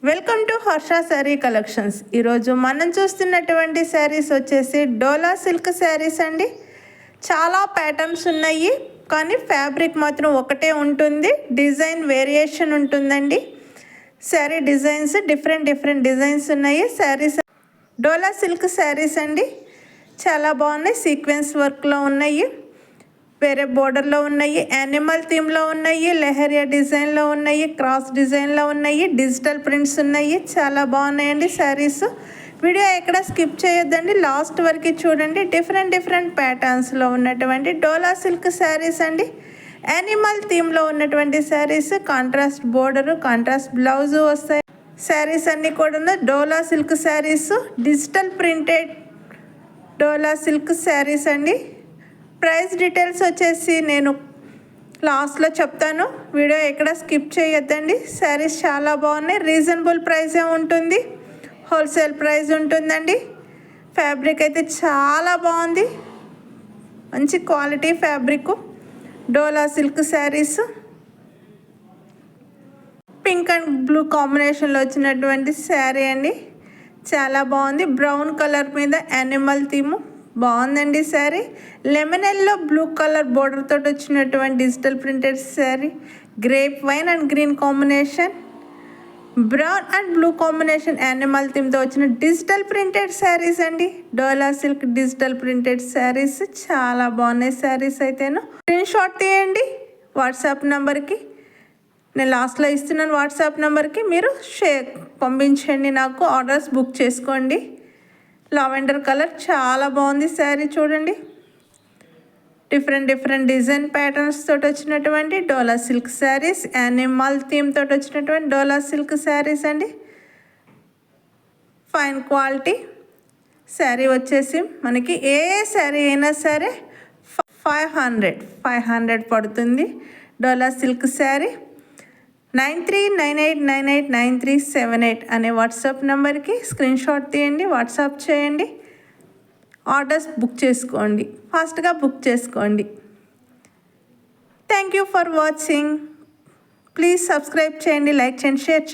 Welcome to Harsha sari collections. ఈరోజు మనం చూస్తున్నటువంటి శారీస్ వచ్చేసి డోలా సిల్క్ శారీస్ అండి. చాలా ప్యాటర్న్స్ ఉన్నాయి, కానీ ఫ్యాబ్రిక్ మాత్రం ఒకటే ఉంటుంది. డిజైన్ వేరియేషన్ ఉంటుందండి. శారీ డిజైన్స్ డిఫరెంట్ డిజైన్స్ ఉన్నాయి. శారీస్ డోలా సిల్క్ శారీస్ అండి, చాలా బాగున్నాయి. సీక్వెన్స్ వర్క్లో ఉన్నాయి, వేరే బోర్డర్లో ఉన్నాయి, యానిమల్ థీమ్లో ఉన్నాయి, లెహరియా డిజైన్లో ఉన్నాయి, క్రాస్ డిజైన్లో ఉన్నాయి, డిజిటల్ ప్రింట్స్ ఉన్నాయి. చాలా బాగున్నాయండి శారీస్. వీడియో ఎక్కడ స్కిప్ చేయొద్దండి, లాస్ట్ వరకు చూడండి. డిఫరెంట్ ప్యాటర్న్స్లో ఉన్నటువంటి డోలా సిల్క్ శారీస్ అండి. యానిమల్ థీమ్లో ఉన్నటువంటి saris, contrast border, contrast blouse వస్తాయి. శారీస్ అన్నీ కూడా డోలా సిల్క్ శారీస్, డిజిటల్ ప్రింటెడ్ డోలా సిల్క్ శారీస్ అండి. ప్రైస్ డీటెయిల్స్ వచ్చేసి నేను లాస్ట్లో చెప్తాను, వీడియో ఎక్కడ స్కిప్ చేయొద్దండి. శారీస్ చాలా బాగున్నాయి, రీజనబుల్ ప్రైసే ఉంటుంది, హోల్సేల్ ప్రైస్ ఉంటుందండి. ఫ్యాబ్రిక్ అయితే చాలా బాగుంది, మంచి quality fabric. Dola silk saris pink and blue కాంబినేషన్లో వచ్చినటువంటి శారీ అండి, చాలా బాగుంది. బ్రౌన్ కలర్ మీద యానిమల్ థీము బాగుందండి sari. Lemon yellow blue colour border తోటి వచ్చినటువంటి digital printed sari. Grape wine and green combination, brown and blue combination animal థీమ్తో వచ్చిన డిజిటల్ ప్రింటెడ్ శారీస్ అండి. Dola silk digital printed saris చాలా బాగున్నాయి. శారీస్ అయితేను స్క్రీన్ షాట్ తీయండి వాట్సాప్ నెంబర్కి, నేను లాస్ట్లో ఇస్తున్నాను. వాట్సాప్ నెంబర్కి మీరు పంపించండి, నాకు ఆర్డర్స్ బుక్ చేసుకోండి. లావెండర్ కలర్ చాలా బాగుంది శారీ, చూడండి. డిఫరెంట్ డిజైన్ ప్యాటర్న్స్ తోటి వచ్చినటువంటి డోలా సిల్క్ శారీస్, యానిమల్ థీమ్ తోటి వచ్చినటువంటి డోలా సిల్క్ శారీస్ అండి. ఫైన్ క్వాలిటీ శారీ వచ్చేసి మనకి ఏ శారీ అయినా సరే 500 పడుతుంది. డోలా సిల్క్ శారీ 9398989378 అనే వాట్సాప్ నెంబర్కి స్క్రీన్ షాట్ తీయండి, వాట్సాప్ చేయండి. ఆర్డర్స్ బుక్ చేసుకోండి, ఫాస్ట్గా బుక్ చేసుకోండి. Thank you for watching. Please subscribe చేయండి, లైక్ చేయండి, షేర్ చేయండి.